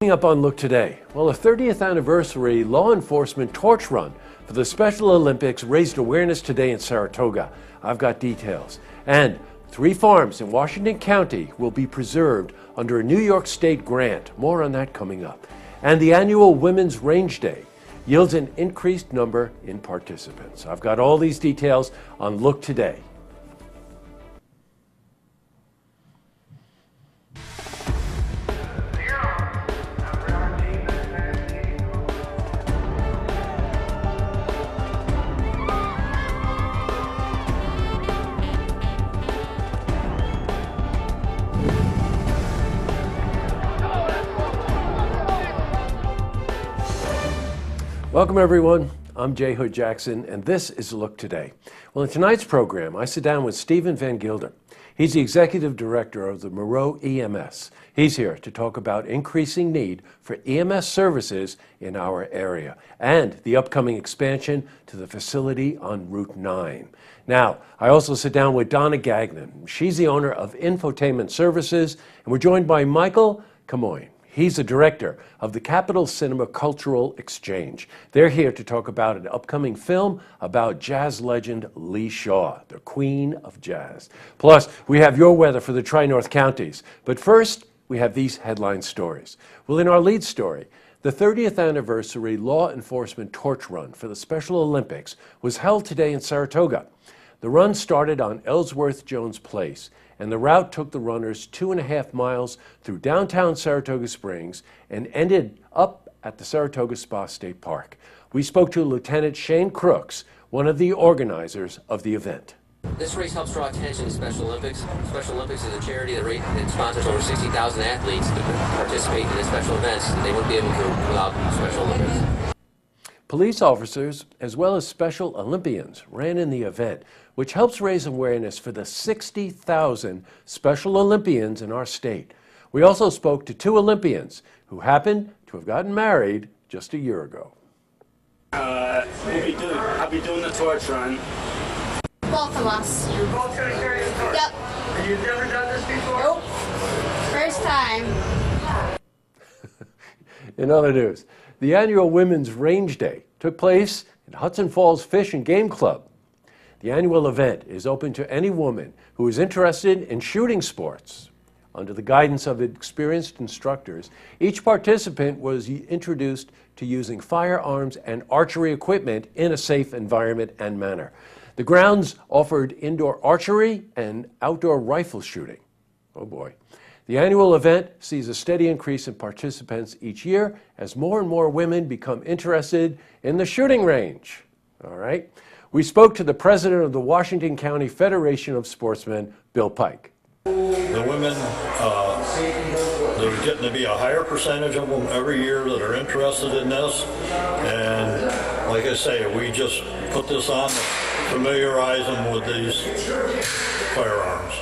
Coming up on Look Today, well, the 30th anniversary law enforcement torch run for the Special Olympics raised awareness today in Saratoga. I've got details. And 3 farms in Washington County will be preserved under a New York State grant. More on that coming up. And the annual Women's Range Day yields an increased number in participants. I've got all these details on Look Today. Welcome everyone, I'm J. Hood Jackson and this is Look Today. Well, in tonight's program I sit down with Stephen Van Gilder. He's the Executive Director of the Moreau EMS. He's here to talk about increasing need for EMS services in our area and the upcoming expansion to the facility on Route 9. Now, I also sit down with Donna Gagnon. She's the owner of Infotainment Services and we're joined by Michael Camoin. He's the director of the Capitol Cinema Cultural Exchange. They're here to talk about an upcoming film about jazz legend Lee Shaw, the Queen of Jazz. Plus, we have your weather for the Tri-North counties. But first, we have these headline stories. Well, in our lead story, the 30th anniversary law enforcement torch run for the Special Olympics was held today in Saratoga. The run started on Ellsworth Jones Place, and the route took the runners 2.5 miles through downtown Saratoga Springs and ended up at the Saratoga Spa State Park. We spoke to Lieutenant Shane Crooks, one of the organizers of the event. This race helps draw attention to Special Olympics. Special Olympics is a charity that sponsors over 60,000 athletes to participate in the special events that they wouldn't be able to without Special Olympics. Police officers, as well as Special Olympians, ran in the event, which helps raise awareness for the 60,000 Special Olympians in our state. We also spoke to 2 Olympians who happened to have gotten married just a year ago. I'll be doing the torch run. Both of us. You're both going to carry the torch? Yep. And you've never done this before? Nope. First time. In other news, the annual Women's Range Day took place at Hudson Falls Fish and Game Club. The annual event is open to any woman who is interested in shooting sports. Under the guidance of experienced instructors, each participant was introduced to using firearms and archery equipment in a safe environment and manner. The grounds offered indoor archery and outdoor rifle shooting. Oh boy. The annual event sees a steady increase in participants each year as more and more women become interested in the shooting range. All right. We spoke to the president of the Washington County Federation of Sportsmen, Bill Pike. The women, there's getting to be a higher percentage of them every year that are interested in this. And like I say, we just put this on to familiarize them with these firearms.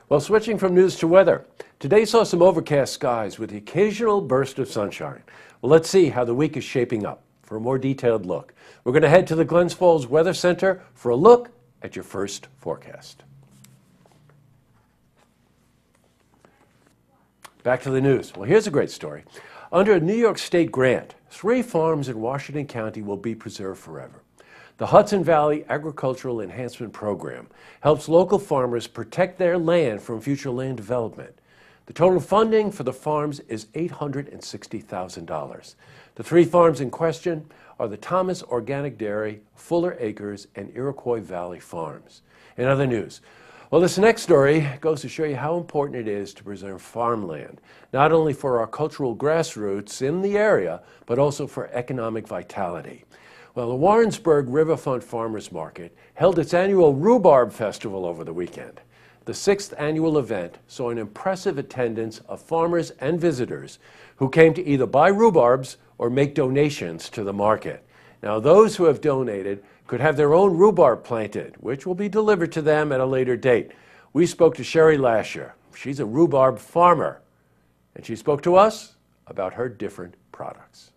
Well, switching from news to weather, today saw some overcast skies with the occasional burst of sunshine. Well, let's see how the week is shaping up. For a more detailed look, we're going to head to the Glens Falls Weather Center for a look at your first forecast. Back to the news. Well, here's a great story. Under a New York State grant, 3 farms in Washington County will be preserved forever. The Hudson Valley Agricultural Enhancement Program helps local farmers protect their land from future land development. The total funding for the farms is $860,000. The 3 farms in question are the Thomas Organic Dairy, Fuller Acres, and Iroquois Valley Farms. In other news, well, this next story goes to show you how important it is to preserve farmland, not only for our cultural grassroots in the area, but also for economic vitality. Well, the Warrensburg Riverfront Farmers Market held its annual Rhubarb Festival over the weekend. The 6th annual event saw an impressive attendance of farmers and visitors who came to either buy rhubarbs or make donations to the market. Now, those who have donated could have their own rhubarb planted, which will be delivered to them at a later date. We spoke to Sherry Lasher. She's a rhubarb farmer, and she spoke to us about her different products.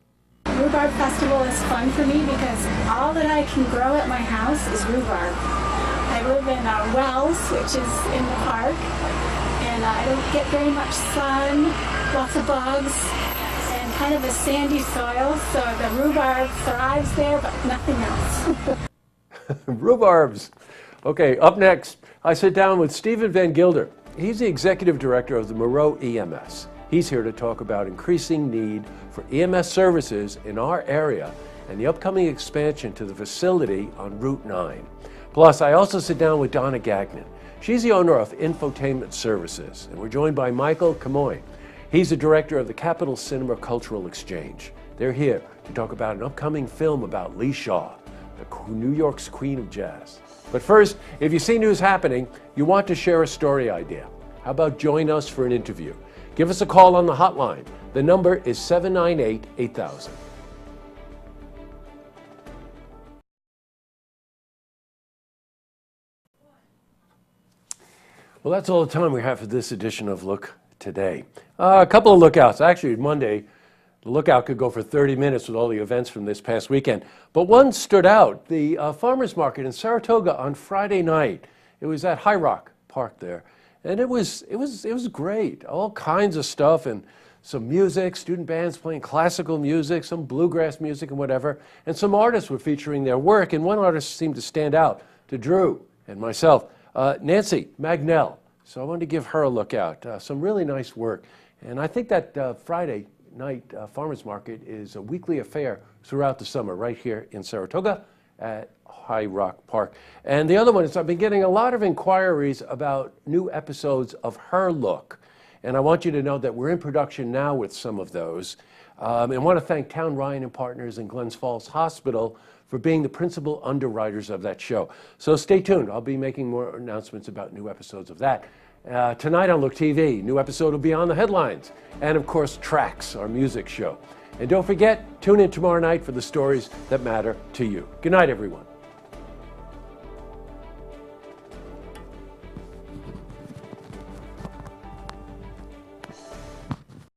Rhubarb Festival is fun for me because all that I can grow at my house is rhubarb. I live in Wells, which is in the park, and and I don't get very much sun, lots of bugs, and kind of a sandy soil, so the rhubarb thrives there, but nothing else. Rhubarbs. Okay, up next, I sit down with Stephen Van Gilder. He's the executive director of the Moreau EMS. He's here to talk about increasing need for EMS services in our area and the upcoming expansion to the facility on Route 9. Plus, I also sit down with Donna Gagnon. She's the owner of Infotainment Services, and we're joined by Michael Camoy. He's the director of the Capitol Cinema Cultural Exchange. They're here to talk about an upcoming film about Lee Shaw, the New York's Queen of Jazz. But first, if you see news happening, you want to share a story idea. How about join us for an interview? Give us a call on the hotline. The number is 798-8000. Well, that's all the time we have for this edition of Look Today. A couple of lookouts. Actually, Monday, the lookout could go for 30 minutes with all the events from this past weekend. But one stood out, the farmers market in Saratoga on Friday night. It was at High Rock Park there. And it was great. All kinds of stuff and some music, student bands playing classical music, some bluegrass music and whatever. And some artists were featuring their work. And one artist seemed to stand out to Drew and myself, Nancy Magnell. So I wanted to give her a look out. Some really nice work. And I think that Friday night farmers market is a weekly affair throughout the summer right here in Saratoga at High Rock Park. And the other one is I've been getting a lot of inquiries about new episodes of Her Look. And I want you to know that we're in production now with some of those. And I want to thank Town Ryan and Partners and Glens Falls Hospital for being the principal underwriters of that show. So stay tuned. I'll be making more announcements about new episodes of that. Tonight on Look TV, new episode will be on the headlines. And of course, Tracks, our music show. And don't forget, tune in tomorrow night for the stories that matter to you. Good night, everyone.